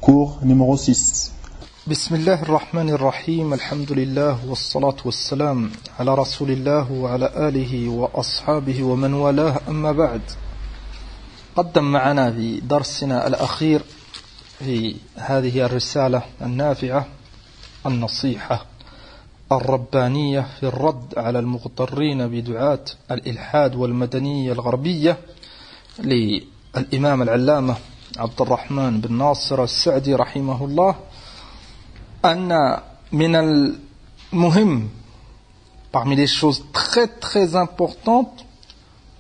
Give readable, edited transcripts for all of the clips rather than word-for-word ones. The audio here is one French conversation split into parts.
Cours numéro 6. Bismillah ar-Rahman ar-Rahim, alhamdulillah, wassalatu wassalam, ala rasulillah wa ala alihi wa ashabihi wa man walah, amma ba'd. قدم معنا في درسنا الأخير في هذه الرسالة النافعة النصيحة الربانية في الرد على المغترين بدعاة الإلحاد والمدنية الغربية للإمام العلامة عبد الرحمن بن ناصر السعدي رحمه الله أن من المهم parmi les choses très très importantes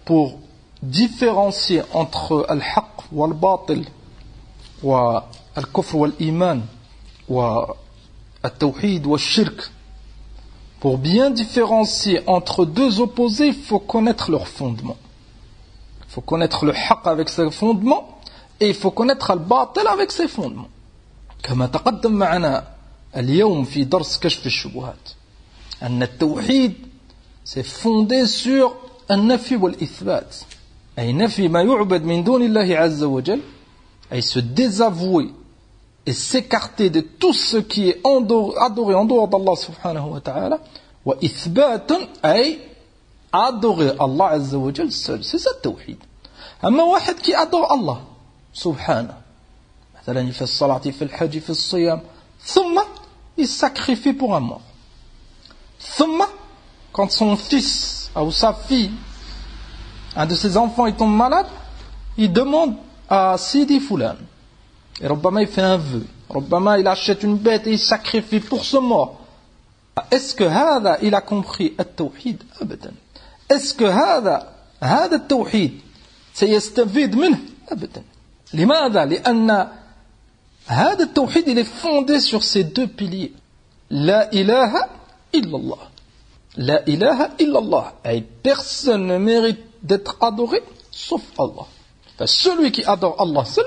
pour différencier entre al-haqq wal-batil wa al-kufr wal-iman wa al-tawhid wal-shirk. Pour bien différencier entre deux opposés, il faut connaître leurs fondements. Il faut connaître le haqq avec ses fondements et il faut connaître al-batil avec ses fondements. كما تقدم معنا اليوم في درس كشف الشبهات أن التوحيد c'est fondé sur النفي والإثبات أي نفي ما يعبد من دون الله عز وجل أي se désavouer et s'écarter de tout ce qui est adoré en dehors d'Allah subhanahu wa ta'ala وإثبات أي adorer Allah عز وجل seul, c'est ça le tawhid. أما واحد qui adore Allah subhanahu مثلا il fait الصلاة il fait le hajj il fait le siyam ثم il sacrifie pour un mort ثم quand son fils ou sa fille un de ses enfants il tombe malade il demande à Sidi Fulan et ربما il fait un vœu ربما il achète une bête et il sacrifie pour ce mort. Est-ce que هذا il a compris التوحيد أبدا. Est-ce que هذا التوحيد سيستفيد منه أبدا. لماذا؟ لأن هذا التوحيد il est fondé sur ces deux piliers. La ilaha illallah. La ilaha illallah. Et personne ne mérite d'être adoré sauf Allah. Celui qui adore Allah seul,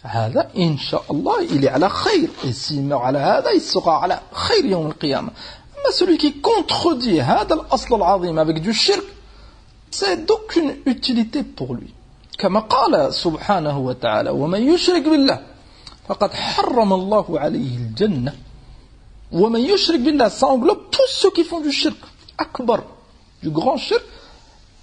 هذا إن شاء الله il est على خير. Et s'il meurt على هذا il sera على خير يوم القيامة. Mais celui qui contredit هذا الأصل العظيم avec du shirk, c'est d'aucune utilité pour lui. كما قال سبحانه وتعالى ومن يشرك بالله فقد حرم الله عليه الجنة. ومن يشرك بالله, ça englobe tous ceux qui font du shirk akbar, du grand shirk.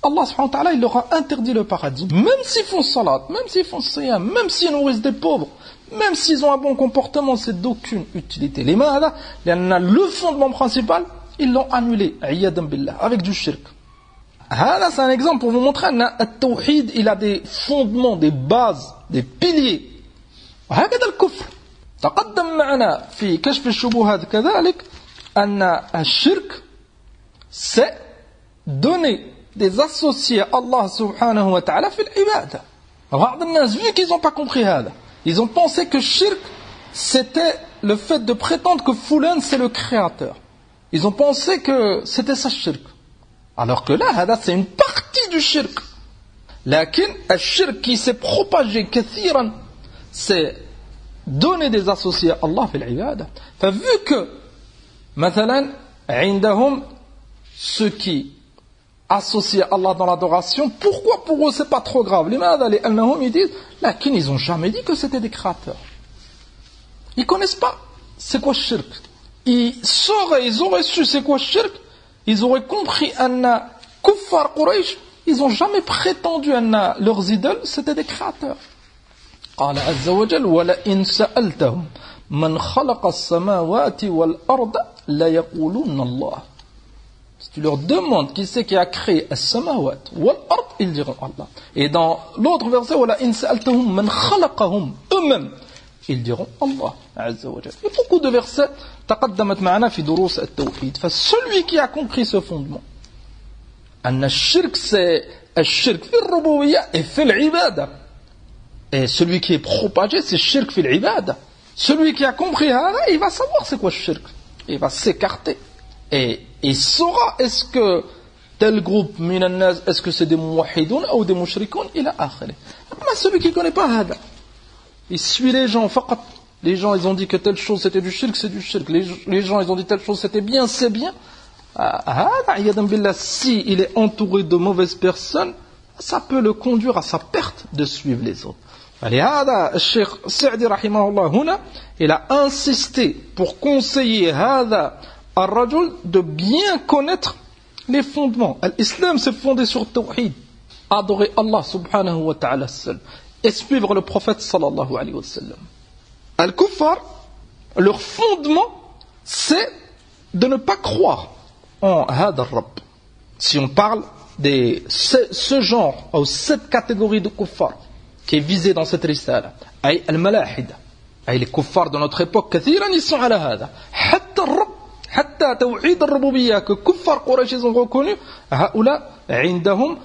Allah subhanahu wa ta'ala il leur a interdit le paradis, même s'ils font salat, même s'ils font siyam, même s'ils nourrissent des pauvres, même s'ils ont un bon comportement, c'est d'aucune utilité. Limada, le fondement principal ils l'ont annulé iyadan billah, avec du shirk. Là, c'est un exemple pour vous montrer que le tawhid il a des fondements, des bases, des piliers. وهكذا الكفر. تقدم معنا في كشف الشبهات كذلك أن الشرك c'est donner des associés à Allah subhanahu wa ta'ala في العبادة. بعض الناس vu qu'ils n'ont pas compris هذا, ils ont pensé que shirk c'était le fait de prétendre que Fulan c'est le créateur. Ils ont pensé que c'était ça shirk. Alors que là, هذا c'est une partie du shirk. لكن الشرك qui s'est propagé كثيرا, c'est donner des associés à Allah في العبادة. فvu que مثلا عندهم ceux qui associent Allah dans l'adoration, pourquoi pour eux c'est pas trop grave? لماذا؟ لأنهم ils disent لكن ils ont jamais dit que c'était des créateurs. Ils connaissent pas c'est quoi shirk. Ils auraient su c'est quoi shirk, ils auraient compris أن كفار قريش ils ont jamais prétendu أن leurs idoles c'était des créateurs. قال عز وجل ولئن سألتهم من خلق السماوات والأرض ليقولون الله. Si tu leur demandes qui c'est qui a créé السماوات والأرض, ils diront Allah. Et dans l'autre verset ولئن سألتهم من خلقهم, eux-mêmes ils diront Allah عز وجل. Il y a beaucoup de versets تقدمت معنا في دروس التوحيد. فcelui qui a compris ce fondement أن الشرك c'est الشرك في الربوبية et في العبادة. Et celui qui est propagé, c'est shirk fil ibada. Celui qui a compris, il va savoir c'est quoi shirk. Il va s'écarter. Et il saura est-ce que tel groupe, est-ce que c'est des muwahhidoun ou des mushrikoun, il a akhiri. Mais celui qui ne connaît pas hada, il suit les gens, faqat. Les gens, ils ont dit que telle chose c'était du shirk, c'est du shirk. Les gens, ils ont dit telle chose c'était bien, c'est bien. Si il est entouré de mauvaises personnes, ça peut le conduire à sa perte de suivre les autres. لهذا الشيخ السعدي رحمه الله هنا il a insisté pour conseiller هذا الرجل de bien connaître les fondements. L'islam s'est fondé sur le tawhid, adorer Allah subhanahu wa ta'ala seul et suivre le prophète sallallahu alayhi wa sallam. Al-Kuffar, leur fondement, c'est de ne pas croire en hada al-Rabb. Si on parle de ce genre ou cette catégorie de kuffar qui est visée dans cette risala, ay al-malahida, ay les kuffars de notre époque, kathiran ils sont ala hada. Hatta al-Rabb, hatta tawhid al-Rububiyyah que kuffar Quraysh ils ont reconnu, haoula, indahum,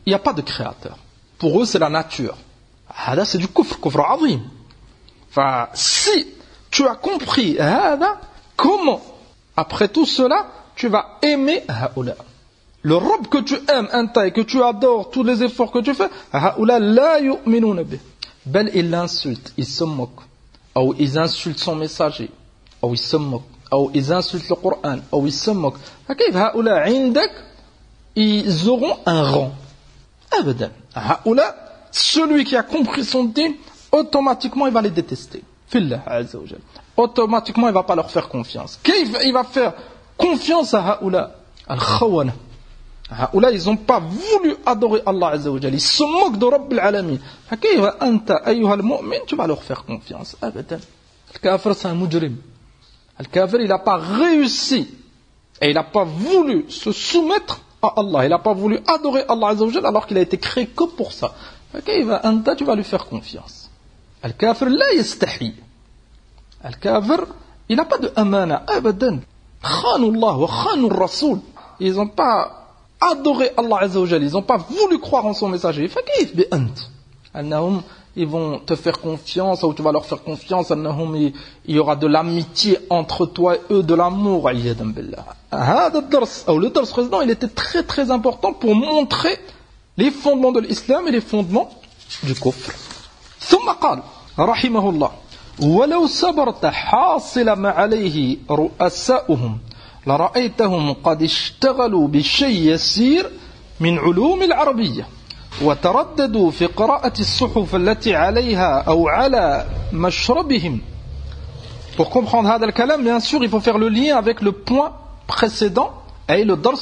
il n'y a pas de créateur. Pour eux c'est la nature. Hada c'est du kufr azim. Enfin, si tu as compris hada, comment après tout cela tu vas aimer haoula? Le Rabb que tu aimes, anta, et que tu adores, tous les efforts que tu fais, haoula la yu'minuna bih. Bel ils l'insultent, ils se moquent, ou ils insultent son messager, ou ils se moquent, ou ils insultent le Coran, ou ils se moquent. فكيف هؤلاء عندك ils auront un rang? Abadan. Haoula, celui qui a compris son din, automatiquement il va les détester. Fillah azza wa jalla. Automatiquement il va pas leur faire confiance. Il va faire confiance à haoula? Al-Khawana. Haoula, ils n'ont pas voulu adorer Allah azza wa jalla. Ils se moquent de Rabb al-Alamin. فكيف أنت أيها المؤمن tu vas leur faire confiance? Abadan. Le kafir c'est un mujrim. Le kafir il n'a pas réussi et il n'a pas voulu se soumettre à Allah. Il n'a pas voulu adorer Allah azza wa jalla alors qu'il a été créé que pour ça. فكيف أنت tu vas lui faire confiance? Le kafir لا يستحي. Le kafir il n'a pas de amana. Abadan. خانوا الله وخانوا الرسول. Ils n'ont pas adoré Allah azza wa jalla. Ils n'ont pas voulu croire en son messager. فكيف بأنت أنهم ils vont te faire confiance ou tu vas leur faire confiance أنهم il y aura de l'amitié entre toi et eux, de l'amour. عياذا بالله. هذا الدرس أو le درس précédent il était très très important pour montrer les fondements de l'islam et les fondements du kufr. ثم قال رحمه الله ولو صبرت حاصل ما عليه رؤساؤهم لرأيتهم قد اشتغلوا بشيء يسير من علوم العربية وترددوا في قراءة الصحف التي عليها أو على مشربهم. Pour comprendre هذا الكلام, bien sûr, il faut faire le lien avec le point précédent et le dars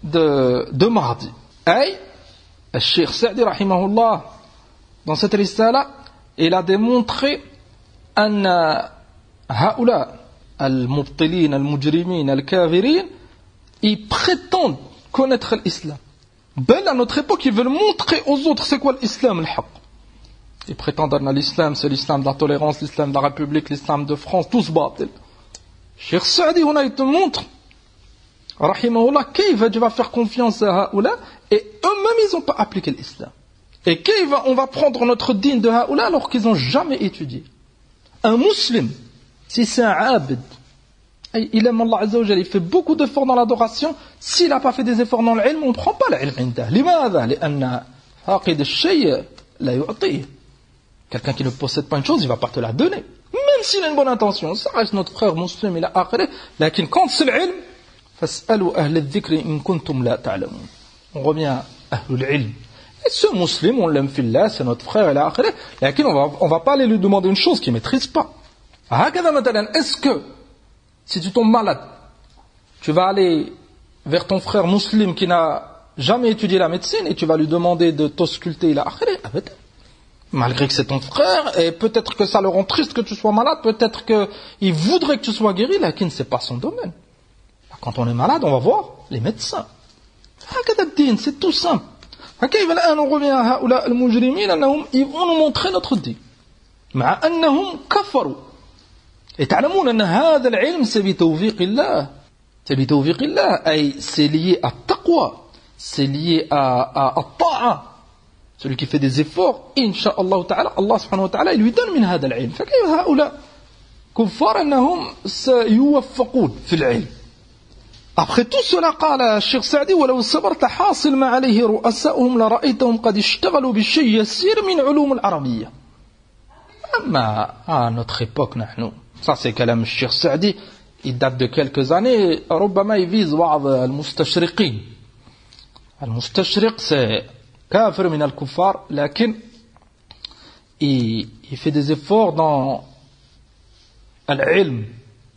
de mardi. Et le Cheikh Sa'di rahimahullah dans cette risala, il a démontré أن هؤلاء المبطلين المجرمين الكافرين ils prétendent connaître l'islam. Ben à notre époque ils veulent montrer aux autres c'est quoi l'islam al-haq. Ils prétendent que l'islam c'est l'islam de la tolérance, l'islam de la République, l'islam de France, tous batil. Cheikh Saadi il te montre rahimahullah كيف tu vas faire confiance à haoula et eux-mêmes ils n'ont pas appliqué l'islam. Et on va prendre notre din de haoula alors qu'ils n'ont jamais étudié. Un musulman, si c'est un abid, il aime Allah azza wa jalla, il fait beaucoup d'efforts dans l'adoration, s'il n'a pas fait des efforts dans l'ilm, on ne prend pas l'ilm indah. لماذا؟ لأن فاقد الشيء لا يعطيه. Quelqu'un qui ne possède pas une chose, il ne va pas te la donner. Même s'il a une bonne intention, ça reste notre frère musulman, il a akhiré. لكن quand c'est l'ilm, فاسألوا أهل الذكر إن كنتم لا تعلمون. On revient à أهل العلم. Et ce musulman, on l'aime fillah, c'est notre frère, il a akhiré. لكن on va pas aller lui demander une chose qu'il ne maîtrise pas. هكذا مثلا, est-ce que si tu tombes malade, tu vas aller vers ton frère musulman qui n'a jamais étudié la médecine et tu vas lui demander de t'ausculter il a akhiré? Malgré que c'est ton frère, et peut-être que ça le rend triste que tu sois malade, peut-être qu'il voudrait que tu sois guéri, là, qui ne sait pas son domaine. Quand on est malade, on va voir les médecins. C'est tout simple. On revient à هؤلاء المجرمين أنهم ils vont nous montrer notre din. مع أنهم كفروا. Et تعلمون أن هذا العلم c'est بتوفيق الله. C'est بتوفيق الله. أي c'est lié à taqwa. C'est lié à الطاعة. Celui qui fait des efforts, Inch'Allah ta'ala, Allah subhanahu wa ta'ala, il lui donne من هذا العلم. فكيف هؤلاء كفار أنهم سيوفقون في العلم. Après tout cela, قال الشيخ سعدي ولو صبرت حاصل ما عليه رؤساؤهم لرأيتهم قد اشتغلوا بالشيء يسير من علوم العربية. أما à notre époque نحن, ça c'est كلام الشيخ سعدي, il date de quelques années, ربما يفيز بعض المستشرقين. المستشرق c'est كافر من الكفار, لكن il fait des efforts dans al-ilm,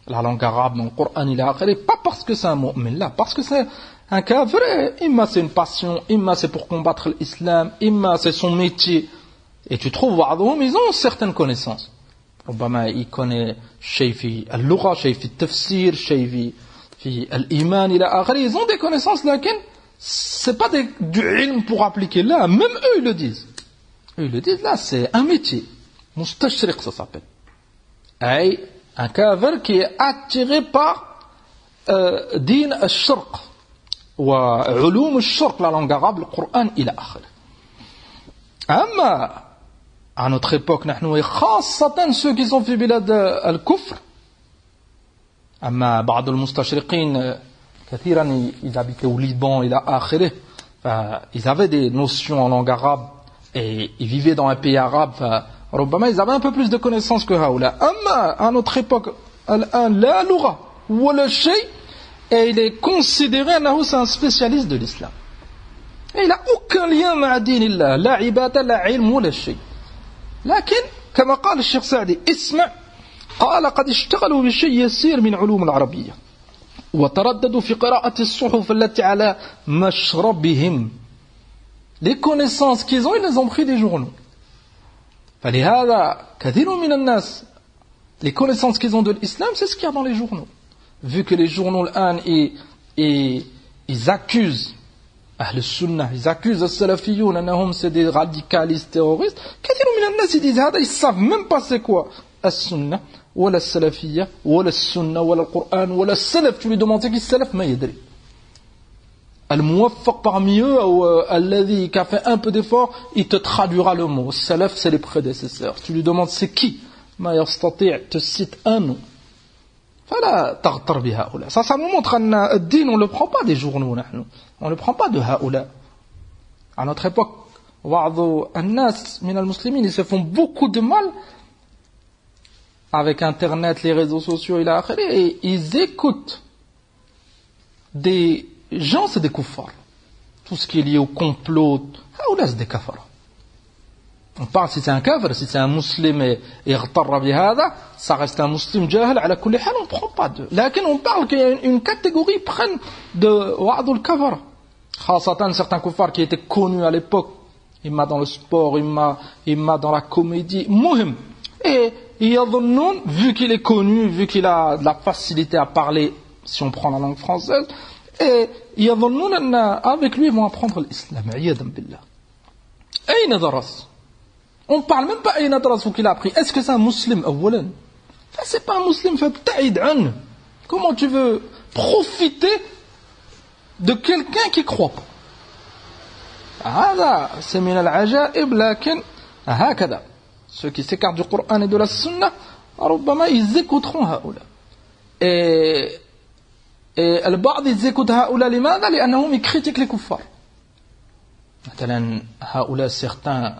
la langue arabe, dans le Coran, il a akhiri, pas parce que c'est un mu'min, là, parce que c'est un kafir, imma c'est une passion, imma c'est pour combattre l'islam, imma c'est son métier. Et tu trouves, ils ont certaines connaissances. ربما il connaît شيء في اللغة, شيء في التفسير, شيء في الإيمان إلى آخره. Ils ont des connaissances, lakin c'est pas du ilm pour appliquer là. Même eux ils le disent. Eux ils le disent là, c'est un métier. Mustashriq ça s'appelle. Aïe, un kafir qui est attiré par din al-shirq wa ulum al-shirq, la langue arabe, le Coran إلى آخره. أما à notre époque, نحن خاصة ceux qui sont في بلاد الكفر. أما بعض المستشرقين كثيرا ils habitaient au Liban إلى آخره. Ils avaient des notions en langue arabe et ils vivaient dans un pays arabe. ربما ils avaient un peu plus de connaissances que هؤلاء. أما à notre époque, الآن لا لغة ولا شيء, et il est considéré أنه c'est un spécialiste de l'islam. Et il n'a aucun lien مع دين الله, لا عبادة لا علم ولا شيء. لكن كما قال الشيخ سعدي اسمع, قال قد اشتغلوا بشيء يسير من علوم العربية وترددوا في قراءة الصحف التي على مشربهم. Les connaissances qu'ils ont, ils les ont pris des journaux. فلهذا كثير من الناس, les connaissances qu'ils ont de l'islam, c'est ce qu'il y a dans les journaux. Vu que les journaux الآن ils accusent أهل السنة, ils accusent السلفيون أنهم c'est des radicalistes terroristes. كثير من الناس ils disent هذا, ils savent même pas c'est quoi السنة ولا السلفية ولا السنة ولا القرآن ولا السلف. Tu lui demandes c'est qui السلف, ما يدري. الموفق parmi eux ou الذي qui a fait un peu d'effort, il te traduira le mot. السلف c'est les prédécesseurs. Tu lui demandes c'est qui, ما يستطيع, te cite un nom. فلا تغتر بهؤلاء. Ça nous montre أن الدين on le prend pas des journaux, نحن on le prend pas de هؤلاء. À notre époque, بعض الناس من المسلمين ils se font beaucoup de mal avec internet, les réseaux sociaux إلى آخره, et ils écoutent des gens, c'est des kuffars. Tout ce qui est lié au complot, هؤلاء c'est des kafara. On parle si c'est un kafir, si c'est un musulman et اغتر بهذا, ça reste un musulman جاهل على كل حال, on ne prend pas d'eux. Lakin on parle qu'il y a une catégorie prenne de وعظ الكفر. خاصة certains kuffars qui étaient connus à l'époque, imma dans le sport, imma dans la comédie, muhim. Et يظنون, vu qu'il est connu, vu qu'il a de la facilité à parler, si on prend la langue française, et يظنون أن avec lui ils vont apprendre l'islam. عياذا بالله. أين درس? On ne parle même pas أين درس, où qu'il a appris. Est-ce que c'est un musulman أولا? Ça c'est pas un musulman, فابتعد عنه. Comment tu veux profiter de quelqu'un qui croit pas? هذا c'est من العجائب. لكن هكذا ceux qui s'écartent du Coran et de la Sunna, ربما ils écouteront هؤلاء. Et البعض ils écoutent هؤلاء لماذا؟ لأنهم ils critiquent les kuffars. مثلا هؤلاء certains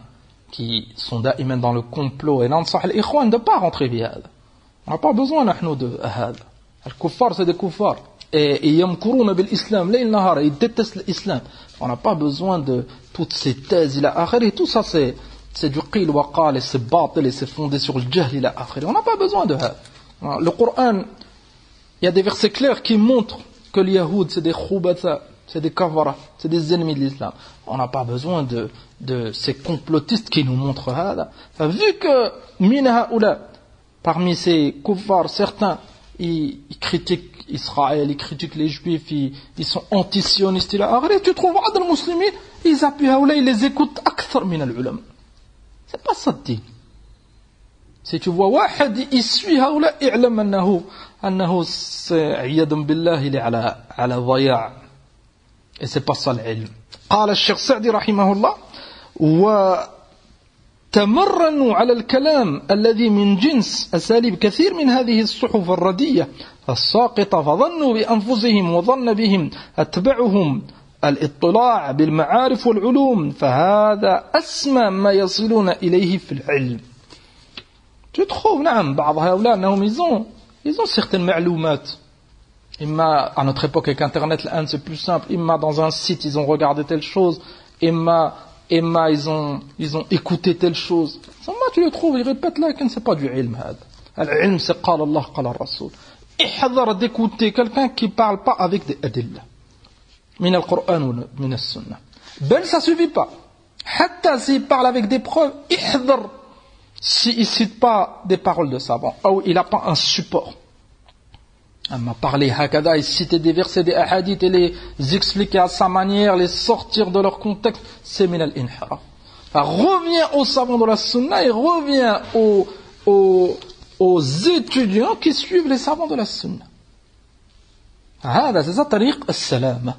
qui sont دائما dans le complot, et ننصح الإخوان de pas rentrer بهذا. On n'a pas besoin نحن de هذا. الكفار c'est des kuffars. Et يمكرون بالإسلام ليل نهار, ils détestent l'islam. On n'a pas besoin de toutes ces thèses إلى آخره. Tout ça c'est du qil wa qal, et c'est batil, et c'est fondé sur le jahl إلى آخره. On n'a pas besoin de ça. Le Coran, il y a des versets clairs qui montrent que les Yahoud c'est des khoubatha, c'est des kafara, c'est des ennemis de l'islam. On n'a pas besoin de ces complotistes qui nous montrent ça. Vu que min haoula, parmi ces kuffars, certains ils critiquent Israël, ils critiquent les Juifs, ils sont anti-sionistes. Tu trouves بعض المسلمين ils appuient haoula, ils les écoutent أكثر من العلماء. C'est pas ça le din. Si tu vois واحد il suit haoula, اعلم أنه عياذا بالله il est على ضياع. Et c'est pas ça l'ilm. قال الشيخ سعدي رحمه الله: وتمرنوا على الكلام الذي من جنس أساليب كثير من هذه الصحف الردية الساقطة، فظنوا بأنفسهم وظن بهم أتبعهم الاطلاع بالمعارف والعلوم، فهذا أسمى ما يصلون إليه في العلم. Tu trouves, نعم، بعض هؤلاء أنهم ils ont certaines معلومات. À notre époque avec Internet, c'est plus simple. Imma dans un site, ils ont regardé telle chose. Imma Imma ils ont écouté telle chose. Moi tu le trouves, ils répètent là, c'est pas du ilm hada. Al-ilm c'est qala Allah, qala Rasoul. Ihdar d'écouter quelqu'un qui parle pas avec des adillah. Min al-Qur'an ou min al-Sunnah. Ben ça suffit pas. Hatta s'il parle avec des preuves, ihdar s'il cite pas des paroles de savants, ou il a pas un support. Amma parler hakada, il citait des versets, des hadiths et les expliquer à sa manière, les sortir de leur contexte, c'est min al-inhiraf. Reviens aux savants de la sunna et reviens aux étudiants qui suivent les savants de la sunna. C'est ça tariq al-salama.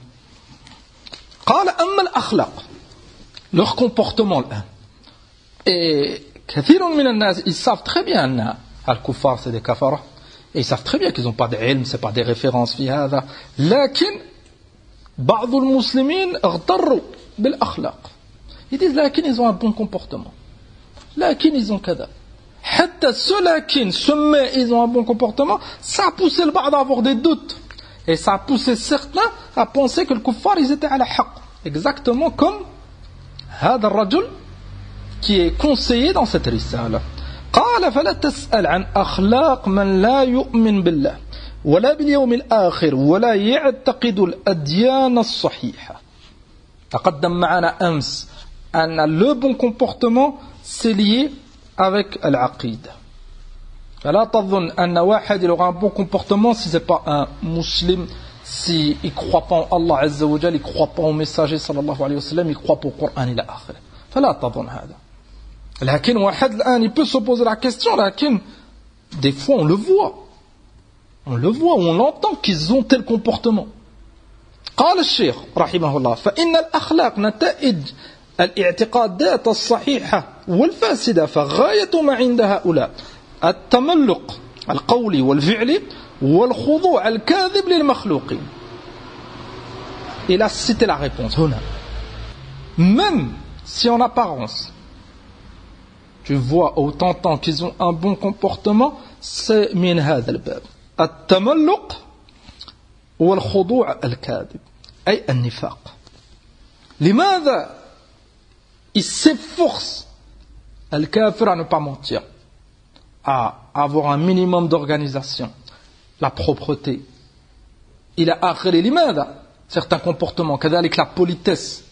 قال أما الأخلاق, leur comportement là. Et كثير من الناس, ils savent très bien que al-kuffar c'est des kafara. Et ils savent très bien qu'ils n'ont pas d'ilm, ce n'est pas des références في هذا. لكن بعض المسلمين اغتروا بالأخلاق. Ils disent لكن ils ont un bon comportement. لكن ils ont كذا. حتى ceux لكن mais ils ont un bon comportement, ça a poussé le بعض à avoir des doutes. Et ça a poussé certains à penser que le kuffar ils étaient à la haqq. Exactement comme هذا الرجل qui est conseillé dans cette risale. قال فلا تسأل عن أخلاق من لا يؤمن بالله ولا باليوم الآخر ولا يعتقد الأديان الصحيحة. تقدم معنا أمس أن le bon comportement c'est lié avec العقيدة. فلا تظن أن واحد il aura un bon comportement si c'est pas un musulman, si il croit pas en Allah Azza wa Jalla, il croit pas au messager sallallahu alayhi wa sallam, il croit pas au Coran إلى آخره. فلا تظن هذا. لكن واحد الآن il peut se poser la question, لكن des fois on le voit, on l'entend qu'ils ont tel comportement. قال الشيخ رحمه الله فإن الأخلاق نتائج الاعتقادات الصحيحة والفاسدة فغاية ما عند هؤلاء التملق القولي والفعلي والخضوع الكاذب للمخلوقين. Il a cité la réponse هنا. Même si en apparence tu vois ou t'entends qu'ils ont un bon comportement, c'est من هذا الباب التملق والخضوع الكاذب أي النفاق. لماذا il s'efforce الكافر à ne pas mentir, à avoir un minimum d'organisation, la propreté. Il a akhiri لماذا certains comportements كذلك la politesse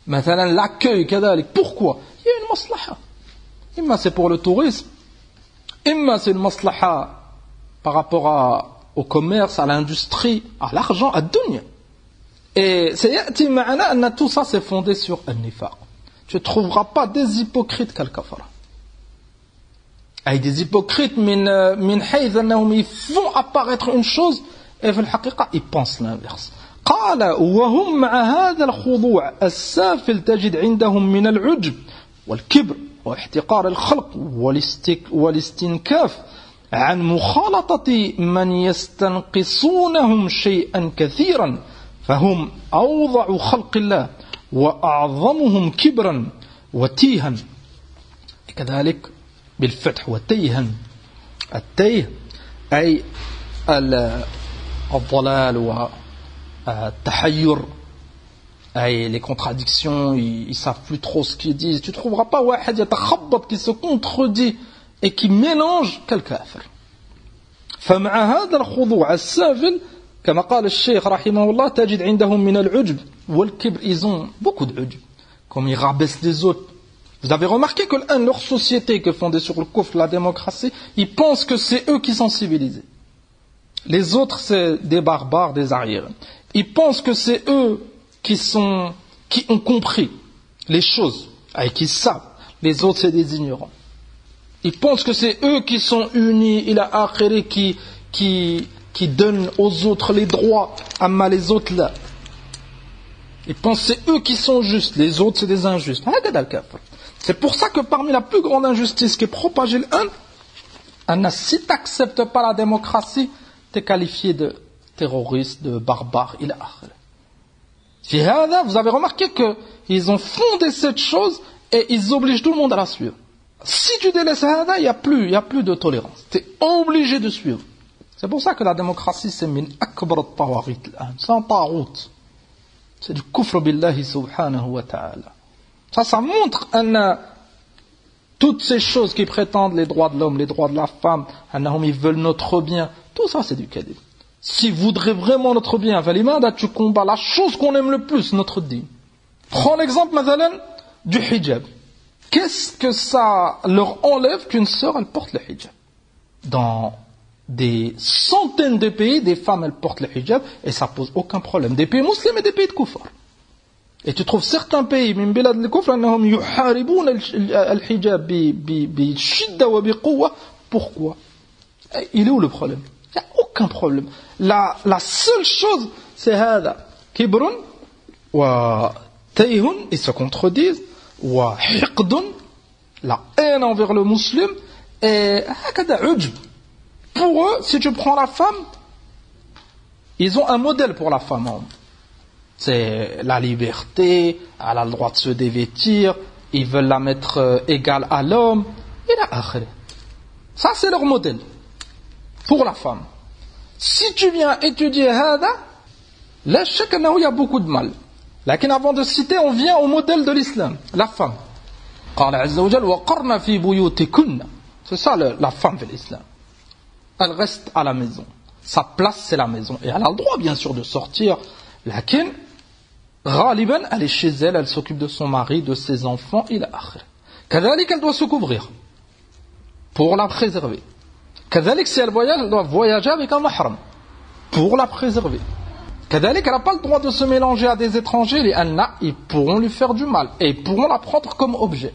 مثلا l'accueil كذلك. Pourquoi? Il y a une maslaha. Imma c'est pour le tourisme, imma c'est une maslaha par rapport au commerce, à l'industrie, à l'argent, à dunya. Et c'est ma'ana tout ça c'est fondé sur un nifaq. Tu ne trouveras pas des hypocrites qu'al-kafara. Et des hypocrites min hayth annahum ils font apparaître une chose et في الحقيقة ils pensent l'inverse. قال وهم مع هذا الخضوع السافل تجد عندهم من العجب والكبر واحتقار الخلق والاستنكاف عن مخالطة من يستنقصونهم شيئا كثيرا فهم أوضع خلق الله وأعظمهم كبرا وتيها. كذلك بالفتح وتيها. التيه أي الضلال والتحير, et les contradictions, ils savent plus trop ce qu'ils disent. Tu trouveras pas واحد يتخبط qui se contredit et qui mélange كالكافر. فمع هذا الخضوع السافل كما قال الشيخ رحمه الله تجد عندهم من العجب والكبر. Ils ont beaucoup de عجب, comme ils rabaissent les autres. Vous avez remarqué que leur société qui est fondée sur le kufr, la démocratie, ils pensent que c'est eux qui sont civilisés. Les autres c'est des barbares, des arrières. Ils pensent que c'est eux qui ont compris les choses et qui savent. Les autres c'est des ignorants. Ils pensent que c'est eux qui sont unis, il a akhiri qui donnent aux autres les droits, amma les autres là. Ils pensent que c'est eux qui sont justes, les autres c'est des injustes. C'est pour ça que parmi la plus grande injustice qui est propagée si tu n'acceptes pas la démocratie, tu es qualifié de terroriste, de barbare, il a akhiri. Vous avez remarqué qu'ils ont fondé cette chose et ils obligent tout le monde à la suivre. Si tu délaisses hada, il n'y a plus de tolérance. Tu es obligé de suivre. C'est pour ça que la démocratie c'est min akbar at-tawaghit al-an. C'est un tarout. C'est du kufr billahi subhanahu wa ta'ala. Ça montre toutes ces choses qui prétendent les droits de l'homme, les droits de la femme, ils veulent notre bien. Tout ça, c'est du kadhib. S'ils voudraient vraiment notre bien, tu combats la chose qu'on aime le plus, notre dîme. Prends l'exemple, madame, du hijab. Qu'est-ce que ça leur enlève qu'une sœur, elle porte le hijab? Dans des centaines de pays, des femmes, elles portent le hijab, et ça pose aucun problème. Des pays musulmans et des pays de kufr. Et tu trouves certains pays, min bilad al-kufr, annahum yuharibun al-hijab bi shidda wa bi quwwa. Pourquoi? Il est où le problème? Il n'y a aucun problème. La seule chose, c'est hada. Kibrun wa tayhun, ils se contredisent, wa hiqdun, la haine envers le musulman, et hakada ujb. Pour eux, si tu prends la femme, ils ont un modèle pour la femme. C'est la liberté, elle a le droit de se dévêtir, ils veulent la mettre égale à l'homme, et la akhir. Ça, c'est leur modèle pour la femme. Si tu viens étudier hada, là, je sais qu'il y a beaucoup de mal. Là, avant de citer, on vient au modèle de l'islam, la femme. C'est ça la femme de l'islam. Elle reste à la maison. Sa place, c'est la maison. Et elle a le droit, bien sûr, de sortir. Lakin, Ghaliban, elle est chez elle, elle s'occupe de son mari, de ses enfants, il a akhir. Kadhalik, elle doit se couvrir pour la préserver. Kadhalik, si elle voyage, elle doit voyager avec un mahram pour la préserver. Kadhalik, elle n'a pas le droit de se mélanger à des étrangers, les anna, ils pourront lui faire du mal et ils pourront la prendre comme objet.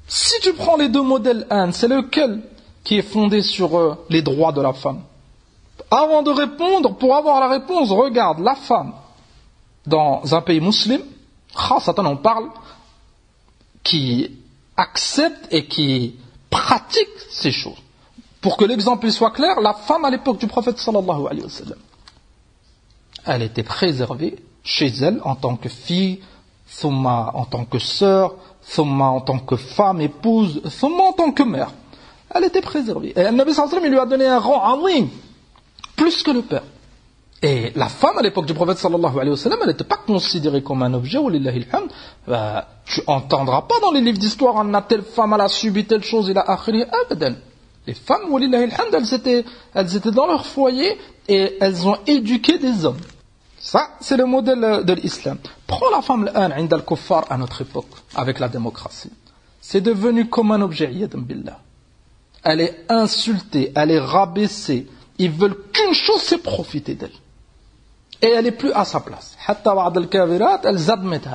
Si tu prends les deux modèles, c'est lequel qui est fondé sur les droits de la femme? Avant de répondre, pour avoir la réponse, regarde la femme dans un pays musulman, on parle, qui accepte et qui pratique ces choses. Pour que l'exemple soit clair, la femme à l'époque du prophète sallallahu alayhi wa sallam, elle était préservée chez elle en tant que fille, thumma en tant que sœur, thumma en tant que femme, épouse, thumma en tant que mère. Elle était préservée. Et le Nabi sallallahu alayhi wa sallam, il lui a donné un rang azim, plus que le père. Et la femme à l'époque du prophète sallallahu alayhi wa sallam, elle n'était pas considérée comme un objet, walillahi alhamd. Tu entendras pas dans les livres d'histoire, telle femme, elle a subi telle chose, il a akhiri, abadan. Les femmes, walillahi alhamd, elles étaient dans leur foyer et elles ont éduqué des hommes. Ça, c'est le modèle de l'islam. Prends la femme inda al-kuffar à notre époque, avec la démocratie. C'est devenu comme un objet, yadan billah. Elle est insultée, elle est rabaissée. Ils veulent qu'une chose, c'est profiter d'elle. Et elle n'est plus à sa place. Hatta ba'd al-kavirat, elles admettent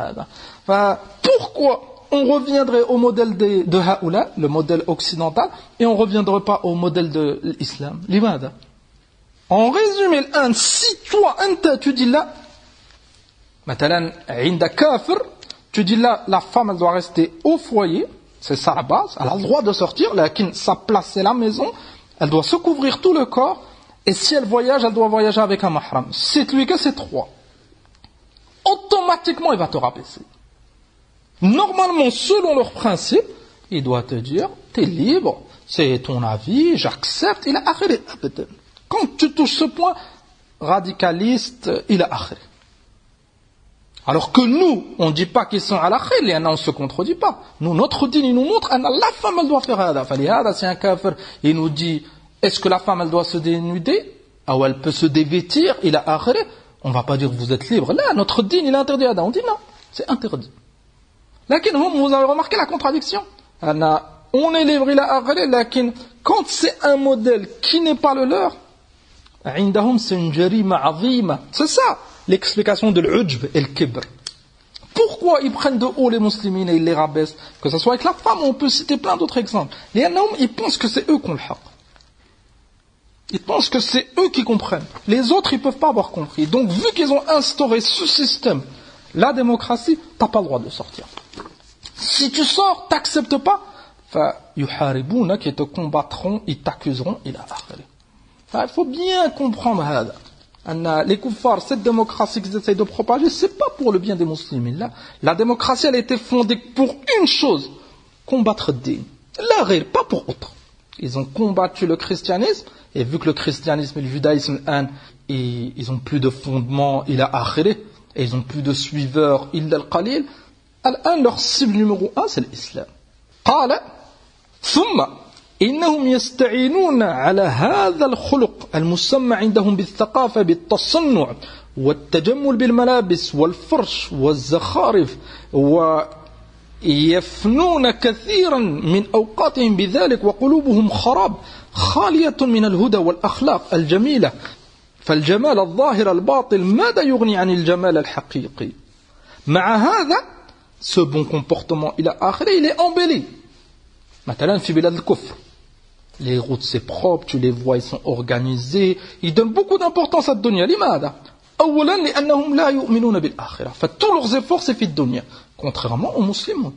ça. Pourquoi on reviendrait au modèle de Haoula, le modèle occidental, et on ne reviendrait pas au modèle de l'islam? Limada. En résumé, si toi, tu dis là, maintenant, inda kafir, tu dis là, la femme, elle doit rester au foyer, c'est ça la base, elle a le droit de sortir, lakin sa place, c'est la maison, elle doit se couvrir tout le corps, et si elle voyage, elle doit voyager avec un mahram. C'est lui que c'est 3. Automatiquement, il va te rabaisser. Normalement, selon leur principe, il doit te dire, t'es libre, c'est ton avis, j'accepte, il a akhiri. Quand tu touches ce point, radicaliste, il a akhiri. Alors que nous, on ne dit pas qu'ils sont à l'akhir, on ne se contredit pas. Nous, notre dîne, il nous montre, la femme, elle doit faire hada. C'est un kafir, il nous dit, est-ce que la femme, elle doit se dénuder? Ou elle peut se dévêtir, il a akhir. On ne va pas dire, vous êtes libre. Là, notre dîne, il est interdit hada. On dit non, c'est interdit. Lakin, vous avez remarqué la contradiction. On est libre, il a akhir, lakin, quand c'est un modèle qui n'est pas le leur, c'est une jarima azima. C'est ça, l'explication de l'ujb et le kibr. Pourquoi ils prennent de haut les musulmans et ils les rabaissent? Que ce soit avec la femme, on peut citer plein d'autres exemples. Les annaoum, ils pensent que c'est eux qui ont le haq. Ils pensent que c'est eux qui comprennent. Les autres, ils ne peuvent pas avoir compris. Donc, vu qu'ils ont instauré ce système, la démocratie, tu n'as pas le droit de sortir. Si tu sors, tu n'acceptes pas, yuharibuna, qui te combattront, ils t'accuseront, il a akhiri. Il faut bien comprendre les kuffars, cette démocratie qu'ils essayent de propager, c'est pas pour le bien des musulmans. Là, la démocratie, elle a été fondée pour une chose, combattre din. La règle, pas pour autre. Ils ont combattu le christianisme, et vu que le christianisme et le judaïsme, ils ont plus de fondement, il a akhiré, et ils ont plus de suiveurs, il al-qalil, الآن leur cible numéro 1 c'est l'islam. قال ثم إنهم يستعينون على هذا الخلق المسمى عندهم بالثقافة بالتصنع والتجمل بالملابس والفرش والزخارف ويفنون كثيرا من أوقاتهم بذلك وقلوبهم خراب خالية من الهدى والأخلاق الجميلة فالجمال الظاهر الباطل ماذا يغني عن الجمال الحقيقي مع هذا ce bon comportement il est embelli مثلا في بلاد الكفر les routes c'est propre tu les vois ils sont organisés ils donnent beaucoup d'importance à الدنيا لماذا أولا لأنهم لا يؤمنون بالآخرة فتous leurs efforts c'est في الدنيا contrairement aux musulmans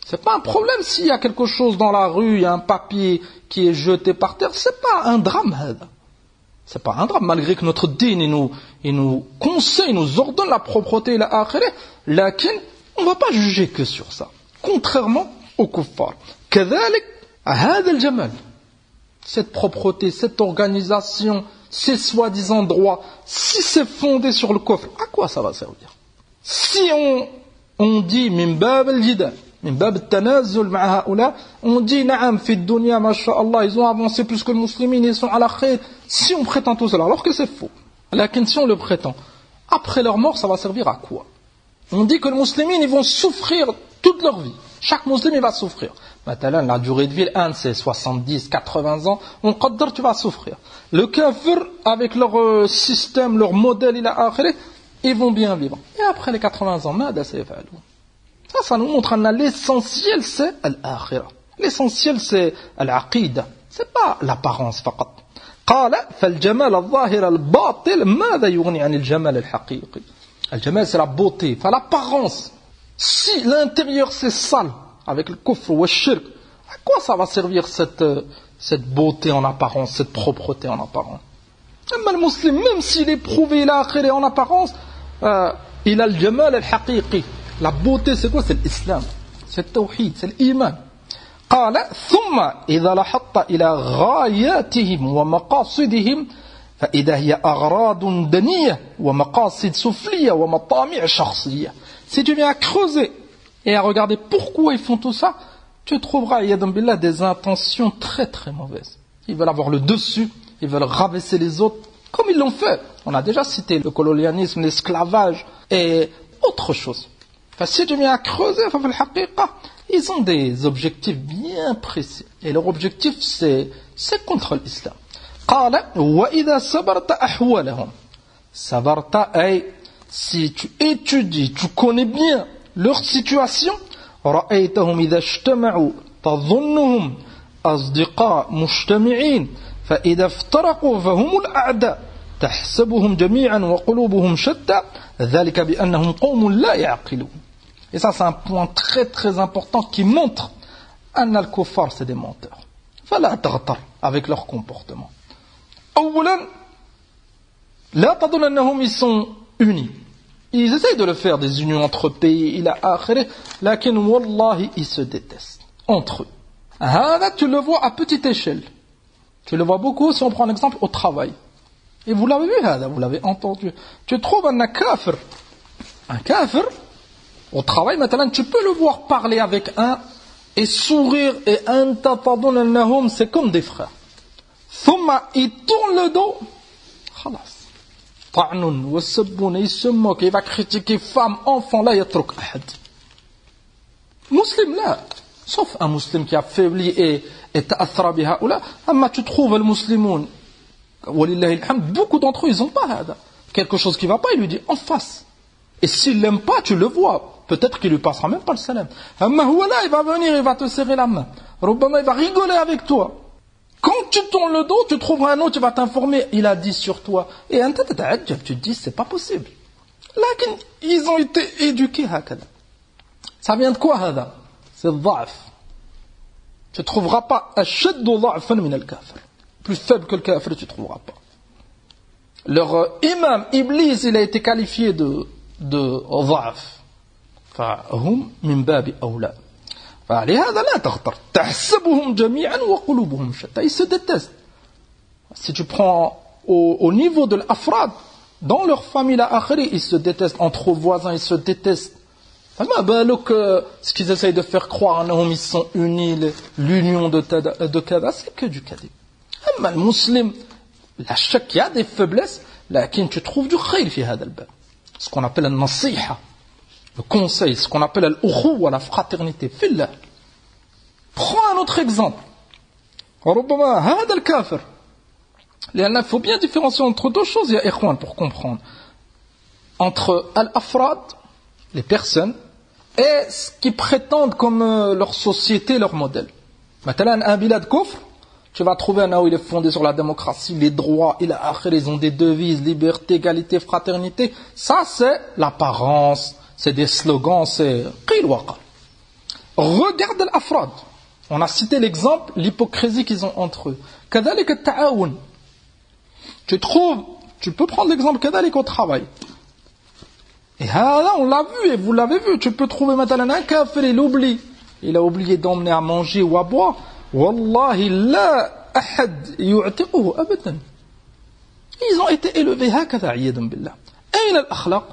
c'est pas un problème s'il y a quelque chose dans la rue il y a un papier qui est jeté par terre c'est pas un drame هذا c'est pas un drame malgré que notre dîn il nous conseille nous ordonne la propreté et la akhirah lakin on va pas juger que sur ça contrairement aux kuffar كذلك هذا الجمال cette propreté cette organisation ces soi-disant droits si c'est fondé sur le kufr à quoi ça va servir si on dit من باب الجدال من باب التنازل مع هؤلاء on dit نعم في الدنيا ما شاء الله ils ont avancé plus que les musulmans ils sont à la khayr si on prétend tout cela alors que c'est faux lakin si on le prétend après leur mort ça va servir à quoi on dit que les musulmans ils vont souffrir toute leur vie chaque musulman il va souffrir maintenant la durée de vie c'est 70 80 ans on قدر tu vas souffrir le kafir avec leur système leur modèle il a akhiré ils vont bien vivre et après les 80 ans ماذا سيفعلون ça nous montre que l'essentiel c'est l'akhirah l'essentiel c'est l'aqida c'est pas l'apparence فقط قال فالجمال الظاهر الباطل ماذا يغني عن الجمال الحقيقي الجمال c'est la beauté enfin l'apparence si l'intérieur c'est sale avec le kufr ou le shirk à quoi ça va servir cette beauté en apparence cette propreté en apparence mais le musulman même s'il est prouvé l'akhirah en apparence il a le jamal al-haqiqi la beauté c'est quoi c'est l'islam c'est le tawhid c'est l'iman قال ثم إذا لحظت إلى غاياتهم ومقاصدهم فإذا هي أغراض دنية ومقاصد سفلية ومطامع شخصية si tu viens à creuser et à regarder pourquoi ils font tout ça tu trouveras yadam billah des intentions très très mauvaises ils veulent avoir le dessus ils veulent rabaisser les autres comme ils l'ont fait on a déjà cité le colonialisme l'esclavage et autre chose enfin, si tu viens à creuser ils ont des objectifs bien précis et leur objectif c'est contre l'islam قال وإذا صبرت أحوالهم صبرت أي si tu étudies tu connais bien leur situation رأيتهم إذا اجتمعوا تظنهم أصدقاء مجتمعين فإذا افترقوا فهم الأعداء تحسبهم جميعا وقلوبهم شتى ذلك بأنهم قوم لا يعقلون et ça c'est un point très très important qui montre أن الكفار c'est des menteurs فلا تغتر avec leur comportement أولا لا تظن أنهم ils sont unis ils essayent de le faire des unions entre pays إلى آخره لكن والله ils se détestent entre eux هذا tu le vois à petite échelle tu le vois beaucoup si on prend un exemple au travail et vous l'avez vu هذا vous l'avez entendu tu trouves un kafir au travail maintenant tu peux le voir parler avec un et sourire et أنت تظن أنهم c'est comme des frères ثم il tourne le dos خلاص طعن والسب il se moque il va critiquer femmes enfants لا يترك أحد مسلم لا sauf un musulman qui a faibli et تأثر بهؤلاء أما tu trouves المسلمون ولله الحمد beaucoup d'entre eux ils n'ont pas هذا quelque chose qui va pas il lui dit en face et s'il l'aime pas tu le vois peut-être qu'il lui passera même pas le salam أما هو là il va venir il va te serrer la main ربما il va rigoler avec toi quand tu tournes le dos tu trouveras un autre tu vas t'informer il a dit sur toi et أنت تتعجب tu te dis c'est pas possible لكن ils ont été éduqués هكذا ça vient de quoi هذا c'est le ضعف tu trouveras pas أشد ضعفا من الكافر plus faible que le kafir tu trouveras pas leur imam Iblis il a été qualifié de ضعف فهم من باب أولى فلهذا لا تغتر تحسبهم جميعا وقلوبهم شتى ils se détestent si tu prends au niveau de l'afrad dans leur famille la akhiri ils se détestent entre voisins ils se détestent فما بالك ce qu'ils essayent de faire croire انهم ils sont unis, l'union de كذا, c'est que du kadhib. اما المسلم لا شك il y a des faiblesses, لكن tu trouves du khayr في هذا الباب. Ce qu'on appelle النصيحة, le conseil, ce qu'on appelle الأخوة, la fraternité. fillah. Prends un autre exemple. ربما هذا الكافر. Il faut bien différencier entre deux choses, يا إخوان, pour comprendre. Entre al-afrad, les personnes, et ce qu'ils prétendent comme leur société, leur modèle. Maintenant, un bilad kufr, tu vas trouver un où il est fondé sur la démocratie, les droits, ils ont des devises, liberté, égalité, fraternité. Ça, c'est l'apparence, c'est des slogans, c'est qil wa qal. Regarde l'afrad. On a cité l'exemple, l'hypocrisie qu'ils ont entre eux. Kadhalik al-ta'awun. Tu peux prendre l'exemple kadhalik au travail. Et là, on l'a vu, et vous l'avez vu. Tu peux trouver maintenant un kafir, il a oublié d'emmener à manger ou à boire. Wallahi, la ahad yu'tiquhu abadan. Ils ont été élevés hakadha, iyadan billah. Aïna al-akhlaq?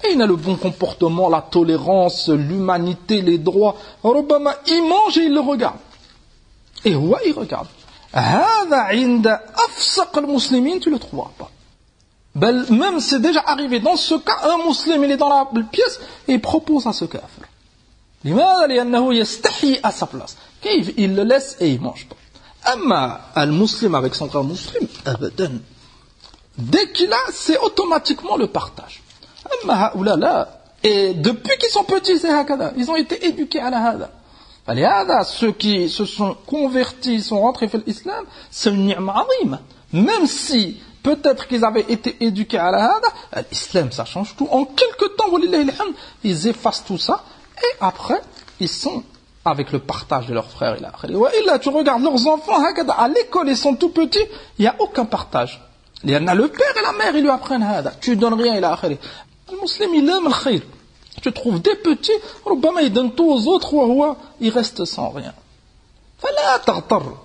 Aïna le bon comportement, la tolérance, l'humanité, les droits? Rubbama, il mange et il le regarde. Et ouais, il regarde. Hada inda afsaq al-muslimin, tu le trouveras pas. Même c'est déjà arrivé dans ce cas, un musulman il est dans la pièce et il propose à ce kafir. À sa place. Il le laisse et il ne mange pas. Amma al-muslim avec son frère musulman, abadan. Dès qu'il a, c'est automatiquement le partage. Amma haoula là, et depuis qu'ils sont petits, c'est hakada. Ils ont été éduqués à la hada. Ceux qui se sont convertis, sont rentrés dans l'islam, c'est une ni'ma azima. Même si peut-être qu'ils avaient été éduqués à la hada, l'islam ça change tout. En quelques temps, ils effacent tout ça et après ils sont avec le partage de leurs frères. Et là, tu regardes leurs enfants à l'école, ils sont tout petits, il n'y a aucun partage. Il y en a le père et la mère, ils lui apprennent hada. Tu donnes rien, le musulman il aime le khayr. Tu trouves des petits, ils donnent tout aux autres, ils restent sans rien. فلا تغتر.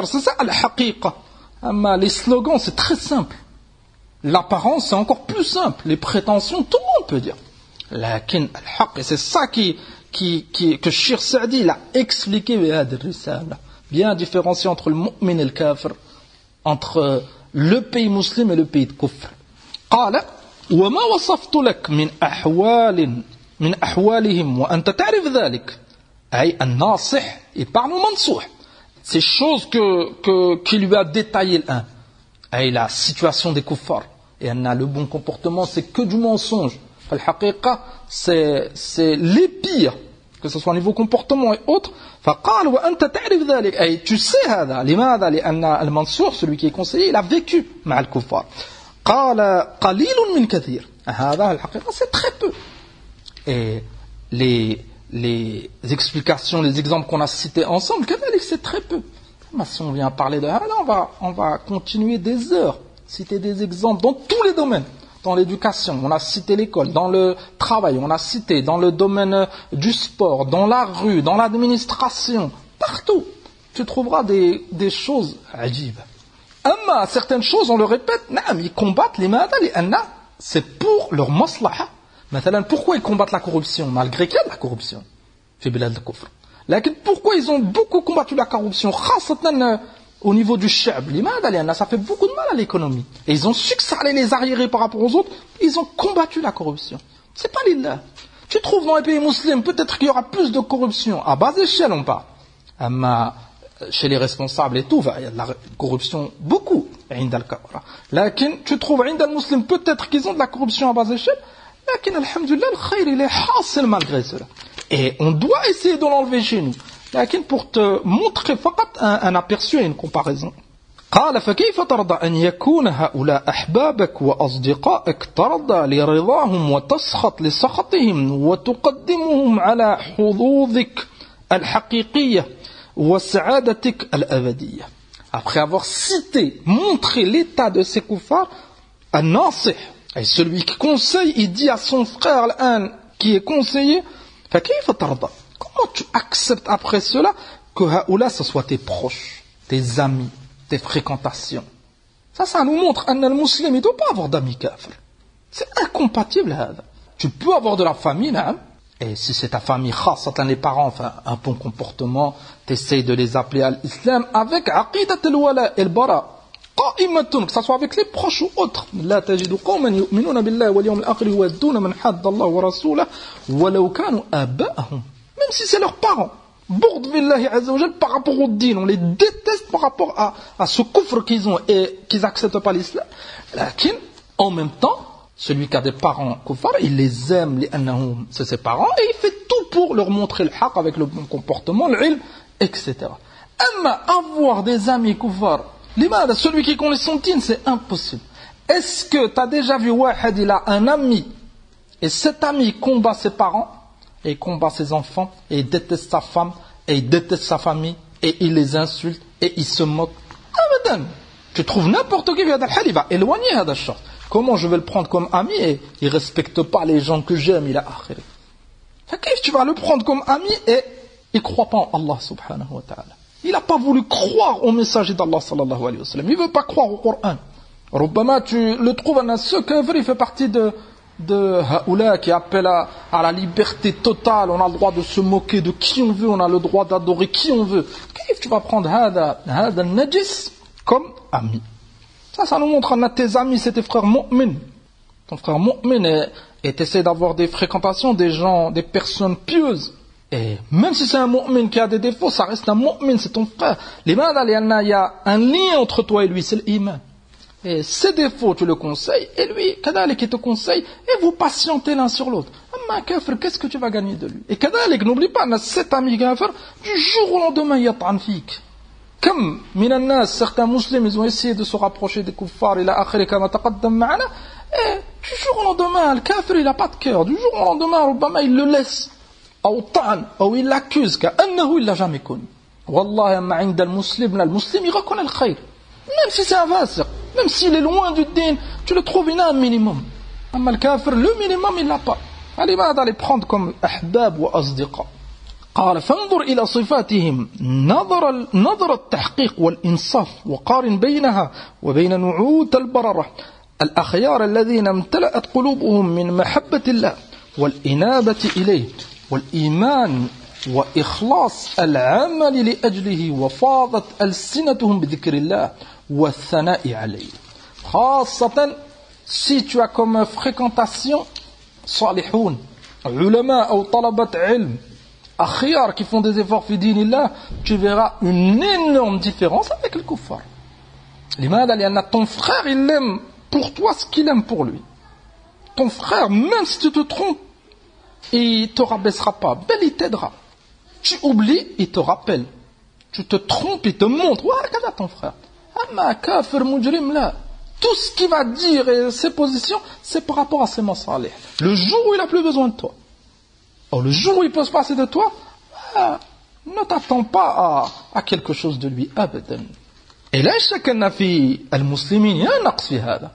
C'est ça al-haqiqa. Les slogans, c'est très simple. L'apparence, c'est encore plus simple. Les prétentions, tout le monde peut dire. Lakin al-haq, et c'est ça que Shir Sa'di il a expliqué bien différencié entre le mu'min et le kafir, entre le pays musulman et le pays de kufr. قال وما وصفت لك من أحوالهم وأنت تعرف ذلك أي الناصح il parle au mansoux. Ces choses qui lui a détaillé l'un. Et la situation des kuffars. Et le bon comportement, c'est que du mensonge. Al-haqiqa, c'est les pires, que ce soit au niveau comportement et autres. فقال وأنت تعرف ذلك. Et tu sais هذا. لماذا؟ لأن المنصور, celui qui est conseillé, il a vécu مع الكفار. قال قليل من كثير. هذا الحقيقة, c'est très peu. Et les explications, les exemples qu'on a cités ensemble, c'est très peu. Mais si on vient parler de ça, on va continuer des heures, citer des exemples dans tous les domaines. Dans l'éducation, on a cité l'école, dans le travail, on a cité dans le domaine du sport, dans la rue, dans l'administration, partout. Tu trouveras des choses ajib. Amma, certaines choses, on le répète, ils combattent les madal et anna, c'est pour leur maslaha. Maintenant, pourquoi ils combattent la corruption malgré qu'il y a de la corruption? Pourquoi ils ont beaucoup combattu la corruption au niveau du shab? Ça fait beaucoup de mal à l'économie. Et ils ont su que ça allait les arriérer par rapport aux autres. Ils ont combattu la corruption. C'est pas l'illah. Tu trouves dans les pays musulmans, peut-être qu'il y aura plus de corruption. À bas échelle, on parle. Chez les responsables et tout, il y a de la corruption beaucoup. Tu trouves عند المسلم, peut-être qu'ils ont de la corruption à bas échelle. لكن الحمد لله الخير il est حاصل malgré cela. Et on doit essayer de l'enlever chez nous. لكن pour te montrer فقط un aperçu et une comparaison. قال فكيف ترضى أن يكون هؤلاء أحبابك وأصدقائك ترضى لرضاهم وتسخط لسخطهم وتقدمهم على حظوظك الحقيقية وسعادتك الأبدية. Après avoir cité, montré l'état de ces kuffars, الناصح, et celui qui conseille, il dit à son frère qui est conseillé, comment tu acceptes après cela que haoula, ce soit tes proches, tes amis, tes fréquentations? Ça nous montre qu'un musulman ne doit pas avoir d'amis kafir. C'est incompatible. Tu peux avoir de la famille, hein, et si c'est ta famille, khasatan les parents, enfin, un bon comportement, t'essayes de les appeler à l'islam avec aqidat al-wala et al-bara. قائمة, que ça soit avec les proches ou autres. لا تجد قوما يؤمنون بالله واليوم الآخر يودون من حد الله ورسوله ولو كانوا آباءهم. Même si c'est leurs parents. بغض بالله عز وجل par rapport au din. On les déteste par rapport à ce kufr qu'ils ont et qu'ils n'acceptent pas l'islam. Lakin, en même temps, celui qui a des parents kuffar, il les aime, c'est ses parents, et il fait tout pour leur montrer le haqq avec le bon comportement, l'ilm, etc. Amma avoir des amis kuffar, celui qui connaît son din, c'est impossible. Est-ce que tu as déjà vu Wahid, il a un ami, et cet ami combat ses parents, et il combat ses enfants, et il déteste sa femme, et il déteste sa famille, et il les insulte, et il se moque. Abadan. Tu trouves n'importe qui, il va éloigner Hada Shart. Comment je vais le prendre comme ami et il ne respecte pas les gens que j'aime, il a akhiri. Tu vas le prendre comme ami et il ne croit pas en Allah subhanahu wa ta'ala. Il n'a pas voulu croire au messager d'Allah sallallahu alayhi wa sallam. Il ne veut pas croire au Coran. Rubbama, tu le trouves en ce kafir, il fait partie de Haoula qui appelle à la liberté totale. On a le droit de se moquer de qui on veut, on a le droit d'adorer qui on veut. Tu vas prendre Hada Najis comme ami. Ça nous montre que tes amis, c'est tes frères mu'min. Ton frère mu'min et t'essaies d'avoir des fréquentations des gens, des personnes pieuses. Et même si c'est un mu'min qui a des défauts, ça reste un mu'min, c'est ton frère. Il y a un lien entre toi et lui, c'est l'iman. Et ses défauts, tu le conseilles, et lui, kadalik, il te conseille, et vous patientez l'un sur l'autre. Amma kafir, qu'est-ce que tu vas gagner de lui? Et kadalik, n'oublie pas, cet ami kafir, du jour au lendemain, il y a ta'anfik. Comme certains musulmans ils ont essayé de se rapprocher des kuffars et du jour au lendemain le kafir il n'a pas de cœur, du jour au lendemain il le laisse ou il l'accuse كأنه il l'a jamais connu. Wallah عند المسلم il reconnaît le khayr, même si c'est un fasiq, même s'il est loin du din, tu le trouves, il a un minimum. Amma le kafir, le minimum il l'a pas. Allez, va les prendre comme ahbab ou asdiqa. قال فانظر إلى صفاتهم نظر التحقيق والإنصاف وقارن بينها وبين نعوت البررة الأخيار الذين امتلأت قلوبهم من محبة الله والإنابة إليه والإيمان وإخلاص العمل لأجله وفاضت ألسنتهم بذكر الله والثناء عليه. خاصة si tu as comme fréquentation صالحون علماء أو طلبة علم akhiyar qui font des efforts fi dinillah, tu verras une énorme différence avec le kuffar. Ton frère, il aime pour toi ce qu'il aime pour lui. Ton frère, même si tu te trompes, il ne te rabaissera pas. Ben, il t'aidera. Tu oublies, il te rappelle. Tu te trompes, il te montre. Ouais, regarde ton frère. Amma kafir mujrim là. Tout ce qu'il va dire et ses positions, c'est par rapport à ses masalih. Le jour où il n'a plus besoin de toi. Or, le jour où il peut se passer de toi, ne t'attends pas à quelque chose de lui, abadan. Et là, chacun في المسلمين يا نقص في هذا.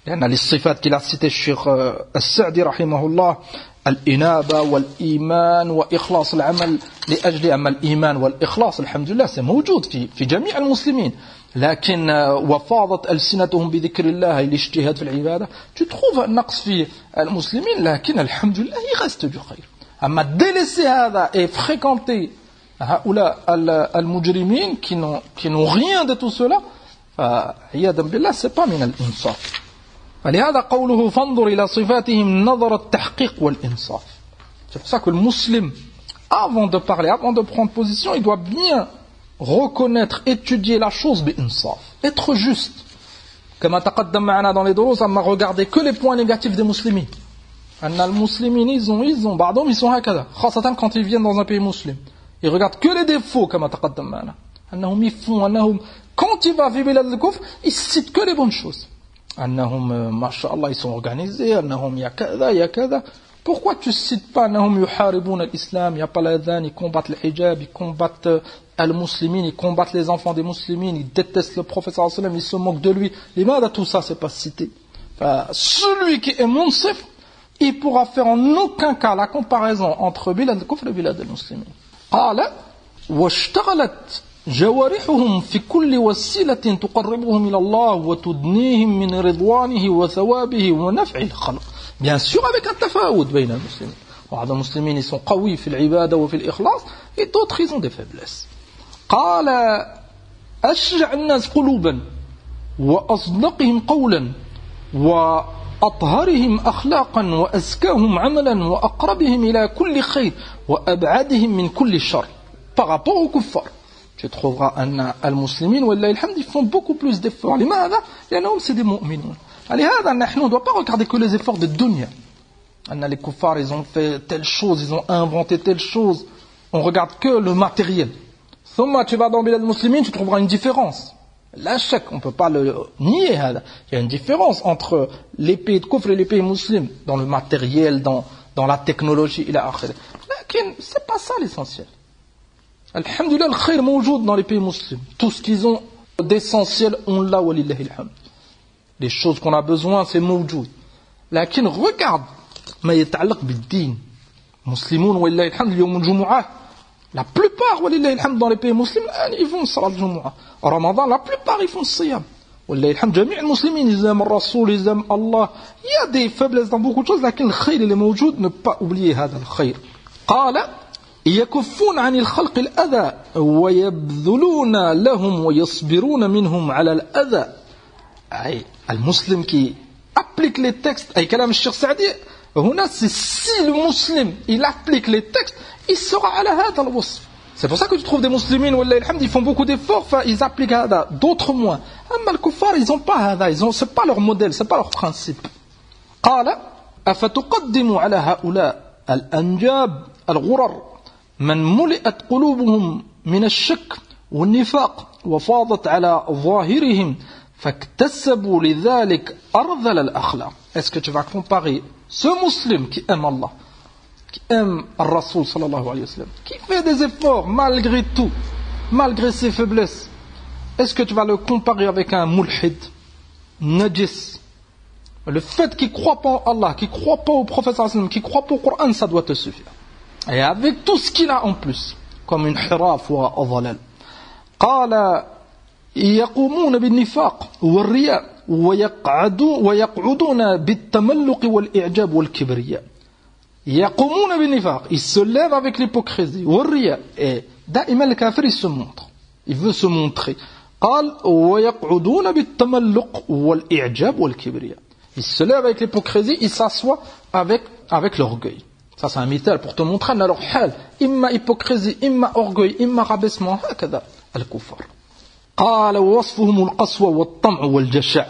لأن للصفات كلا cité الشيخ السعدي رحمه الله الإنابة والإيمان وإخلاص العمل لأجل أما الإيمان والإخلاص الحمد لله c'est موجود في جميع المسلمين. لكن وفاضت ألسنتهم بذكر الله الاجتهاد في العبادة. Tu trouves نقص في المسلمين لكن الحمد لله il reste du خير. أما délaisser هذا et fréquenter هؤلاء المجرمين qui n'ont rien de tout cela فعياذا بالله c'est pas من الإنصاف. فلهذا قوله فانظر إلى صفاتهم نظر التحقيق والإنصاف. C'est pour ça que le musulman, avant de parler, avant de prendre position, il doit bien reconnaître, étudier la chose بإنصاف, être juste. كما تقدم معنا dans les دروس, أما regarder que les points négatifs des musulmans. أن المسلمين ils ont بعضهم ils sont هكذا خاصة quand ils viennent dans un pays musulman. Ils regardent que les défauts كما تقدم معنا. أنهم يفون أنهم quand il va vivre le kufr, ils citent que les bonnes choses. أنهم ما شاء الله ils sont organisés, أنهم يا كذا يا كذا. Pourquoi tu cites pas أنهم يحاربون الإسلام, il n'y a pas l'adhan, ils combattent le hijab, ils combattent al-muslimin, ils combattent les enfants des musulmans, ils détestent le prophète sallallahu alayhi wa sallam, ils se moquent de lui. Limada tout ça c'est pas cité. Celui qui est munsif, il pourra faire en aucun cas la comparaison entre bilad al-kufr et bilad al-muslimin. قال واشتغلت جوارحهم في كل وسيلة تقربهم إلى الله وتدنيهم من رضوانه وثوابه ونفع الخلق. Bien sûr avec un tafawud بين المسلمين. بعض المسلمين ils sont قوي في العبادة وفي الإخلاص et d'autres ils ont des faiblesses. قال أشجع الناس قلوبا وأصدقهم قولا وأطهرهم أخلاقا وأزكاهم عملا وأقربهم إلى كل خير وأبعدهم من كل شر. Par rapport aux kuffar, tu trouveras أن المسلمين والله الحمد ils font beaucoup plus d'efforts. لماذا؟ لأنهم c'est des mu'minun. لهذا نحن on ne doit pas regarder que les efforts de dunya. Les kuffars ils ont fait telle chose, ils ont inventé telle chose. On regarde que le matériel. ثم tu vas dans Bilad Muslimin, tu trouveras une différence. Là, on ne peut pas le nier. Il y a une différence entre les pays de kufr et les pays musulmans, dans le matériel, dans la technologie, ila akhir. Mais c'est pas ça l'essentiel. Alhamdulillah, le khayr mawjoud dans les pays musulmans. Tout ce qu'ils ont d'essentiel, on l'a, walillahi alhamd. Les choses qu'on a besoin, c'est mawjoud. لكن regarde ما يتعلق بالدين. مسلمون ولله الحمد يوم الجمعة. La plupart, walillahi alhamd, dans les pays musulmans, ils font salat al-Jumu'ah. En Ramadan, la plupart, ils font siyam. Walillahi alhamd, jami' al-muslimin, ils aiment al-Rasoul, ils aiment Allah. Il y a des faiblesses dans beaucoup de choses, mais le khayr, il est mawjoud, ne pas oublier هذا الخير. قال يكفون عن الخلق الأذى ويبذلون لهم ويصبرون منهم على الأذى. أي المسلم qui applique les textes, أي كلام الشيخ سعدي, هنا c'est si le musulman, il applique les textes, il sera à la hada al-wasf. C'est pour ça que tu trouves des musulmans, wallahi alhamd, ils font beaucoup d'efforts, ils appliquent hada, d'autres moins. Amma al-kuffar, ils n'ont pas hada, c'est pas leur modèle, c'est pas leur principe. قال أفتقدم على هؤلاء الأنجاب الغرر من ملئت قلوبهم من الشك والنفاق وفاضت على ظاهرهم فاكتسبوا لذلك أرذل الأخلاق. Est-ce que tu vas comparer ce musulman qui aime Allah, qui aime Al-Rasoul sallallahu alayhi wa sallam, qui fait des efforts malgré tout, malgré ses faiblesses, est-ce que tu vas le comparer avec un mulhid, najis? Le fait qu'il ne croit pas en Allah, qu'il ne croit pas au prophète sallallahu alayhi wa sallam, qu'il ne croit pas au Coran, ça doit te suffire. Et avec tout ce qu'il a en plus, comme une hiraf ou un dhalal. قال يقومون بالنفاق والرياء ويقعدون بالتملق والإعجاب والكبرياء. يقومون بالنفاق, ils se lèvent avec l'hypocrisie, والرياء, et دائما le kafir il se montre, il veut se montrer. قال ويقعدون بالتملق والإعجاب والكبرياء. Il se lève avec l'hypocrisie, il s'assoit avec l'orgueil. Ça c'est un mital pour te montrer leur hal, imma hypocrisie, imma orgueil, imma rabaissement, هكذا الكفار. قال ووصفهم القسوة والطمع والجشع.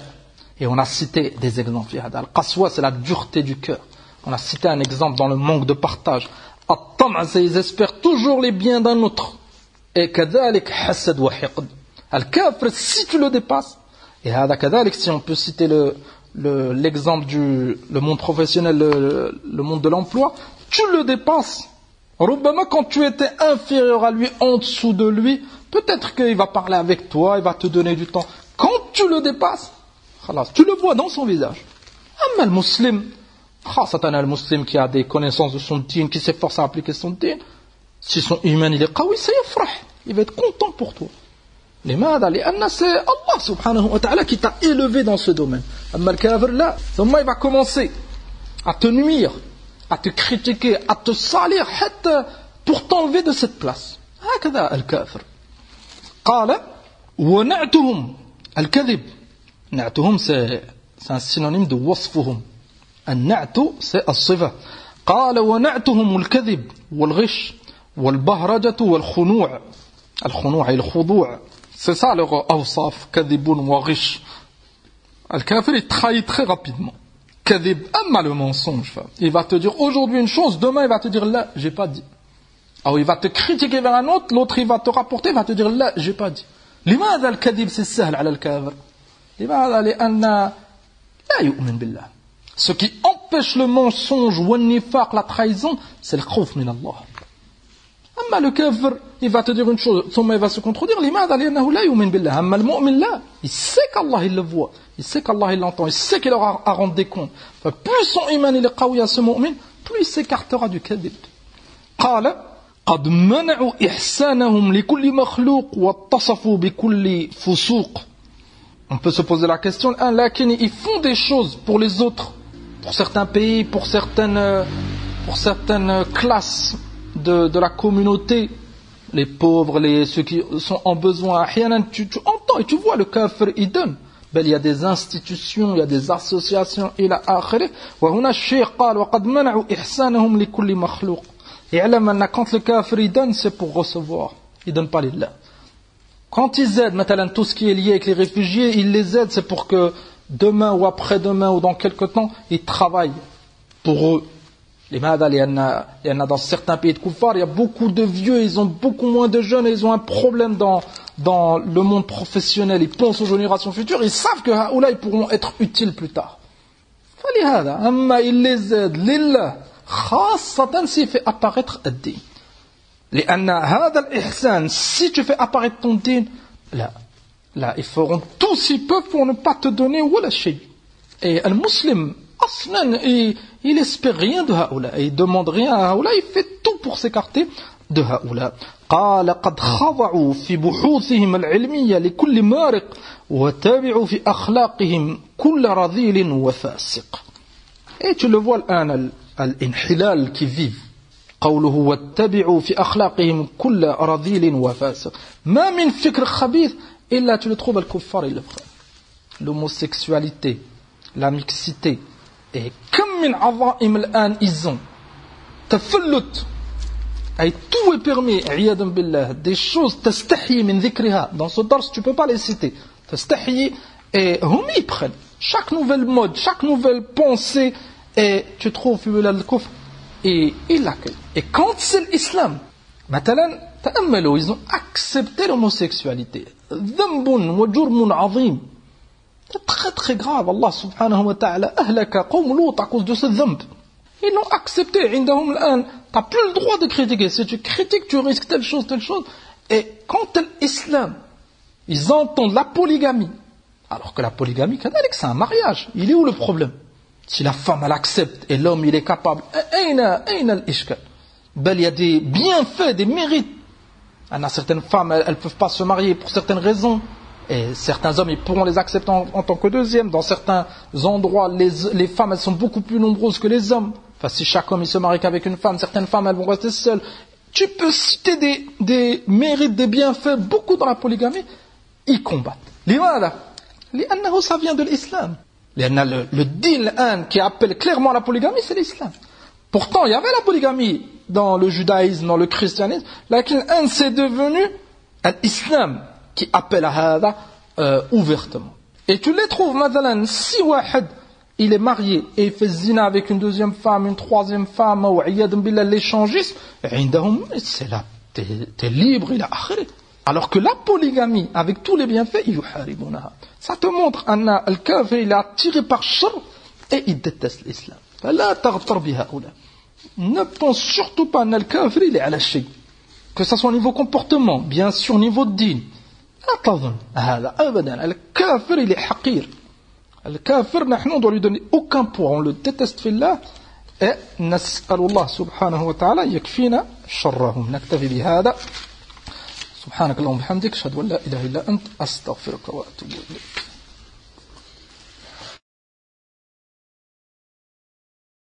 Et on a cité des exemples. Al-qaswa, c'est la dureté du cœur. On a cité un exemple dans le manque de partage. Al-tam', c'est ils espèrent toujours les biens d'un autre. Et kadhalik hasad wa hiqd. Al-kafr, si tu le dépasses, et hada kadhalik, si on peut citer l'exemple du monde professionnel, le monde de l'emploi, tu le dépasses. Rubbama, quand tu étais inférieur à lui, en dessous de lui, peut-être qu'il va parler avec toi, il va te donner du temps. Quand tu le dépasses, tu le vois dans son visage. Amma le musulman, le musulman qui a des connaissances de son dîn, qui s'efforce à appliquer son dîn, si son iman il est qawi, il va être content pour toi. لماذا؟ لأن c'est Allah subhanahu wa ta'ala qui t'a élevé dans ce domaine. Amma le kafir là, il va commencer à te nuire, à te critiquer, à te salir, pour t'enlever de cette place. هكذا الكافر. قال ونعتهم الكذب. نعتهم c'est un synonyme de وصفهم. النعت c'est الصفة. قال ونعتهم الكذب والغش والبهرجة والخنوع. الخنوع et le خضوع. C'est ça leur أوصاف كذب وغش. الكافر il trahit très rapidement. كذب, أما le mensonge. Il va te dire aujourd'hui une chose, demain il va te dire là, j'ai pas dit. Alors il va te critiquer vers un autre, l'autre il va te rapporter, il va te dire là, j'ai pas dit. لماذا الكذب c'est سهل على الكافر؟ لماذا؟ لأن لا يؤمن بالله. Ce qui empêche le mensonge ou le nifaq, la trahison, c'est le khawf min Allah. أما le kafir, il va te dire une chose, ثم il va se contredire. لماذا؟ لأنه لا يؤمن بالله. أما المؤمن là, il sait qu'Allah il le voit, il sait qu'Allah il l'entend, il sait qu'il aura à rendre des comptes. Plus son iman il est qawi à ce mu'min, plus il s'écartera du kadhib. قال قد منعوا إحسانهم لكل مخلوق واتصفوا بكل فسوق. On peut se poser la question, ils font des choses pour les autres, pour certains pays, pour certaines classes de la communauté, les pauvres, ceux qui sont en besoin. Tu entends et tu vois le kafir, il donne. Il y a des institutions, il y a des associations, إلى آخره. وهنا الشيخ قال وقد منعوا إحسانهم لكل مخلوق. يعلم أن quand le kafir il donne, c'est pour recevoir. Il donne pas lillah. Quand ils aident, maintenant, tout ce qui est lié avec les réfugiés, ils les aident, c'est pour que demain ou après-demain ou dans quelque temps, ils travaillent pour eux. Il y en a dans certains pays de Koufar, il y a beaucoup de vieux, ils ont beaucoup moins de jeunes, et ils ont un problème dans le monde professionnel. Ils pensent aux générations futures, ils savent que là, ils pourront être utiles plus tard. Ils les aident, lillah, khasatan s'il fait apparaître ad-din. لأن هذا الإحسان, si tu fais apparaître ton din, là, ils feront tout s'ils peuvent pour ne pas te donner ولا شيء. Et un musulman, aslan, il espère rien de haoula, il demande rien à haoula, il fait tout pour s'écarter de haoula. قال قد خضعوا في بحوثهم العلمية لكل مارق وتابعوا في أخلاقهم كل رذيل وفاسق. Et tu le vois الآن الانحلال qui vit. قوله واتبعوا في أخلاقهم كل رذيل وفاسق. ما من فكر خبيث إلا tu le trouves الكفار et le frère. L'homosexualité, la mixité. Et comme من عظائم الآن ils ont تفلت, et tout est permis, عياذا بالله, des choses تستحيي من ذكرها. Dans ce dars tu peux pas les citer. تستحيي, et هم y prennent. Chaque nouvelle mode, chaque nouvelle pensée, et tu trouves في بلاد الكفر. Et il l'accueille. Et quand c'est l'islam, مثلا تأملوا, ils ont accepté l'homosexualité. ذنب وجرم عظيم. C'est très très grave. Allah subhanahu wa ta'ala أهلك قوم لوط à cause de ce ذنب. Ils l'ont accepté. عندهم الآن, t'as plus le droit de critiquer. Si tu critiques, tu risques telle chose, telle chose. Et quand l'islam, ils entendent la polygamie, alors que la polygamie, c'est un mariage. Il est où le problème? Si la femme elle accepte et l'homme il est capable, il y a des bienfaits, des mérites. Certaines femmes elles ne peuvent pas se marier pour certaines raisons, et certains hommes ils pourront les accepter en tant que deuxième. Dans certains endroits les femmes elles sont beaucoup plus nombreuses que les hommes. Enfin, si chaque homme il se marie qu'avec une femme, certaines femmes elles vont rester seules. Tu peux citer des mérites, des bienfaits, beaucoup dans la polygamie. Ils combattent. لأنه ça vient de l'islam. Le din qui appelle clairement la polygamie, c'est l'islam. Pourtant, il y avait la polygamie dans le judaïsme, dans le christianisme. C'est devenu l'islam qui appelle à hada ouvertement. Et tu les trouves, مثلا, si wahed, il est marié et il fait zina avec une deuxième femme, une troisième femme, ou iyadun billah, l'échangiste, c'est là, t'es libre, il a akhiri. Alors que la polygamie, avec tous les bienfaits, ça te montre que le kafir il est attiré par shar et il déteste l'islam. Ne pense surtout pas que le kafir il est à la shay. Que ça soit au niveau comportement, bien sûr au niveau de din. Le kafir il est haqir. Le kafir, on doit lui donner aucun poids. On le déteste fillah. Et نسأل الله سبحانه وتعالى يكفينا شرهم. نكتفي بهذا. سبحانك اللهم وبحمدك اشهد ان لا اله الا انت استغفرك واتوب اليك.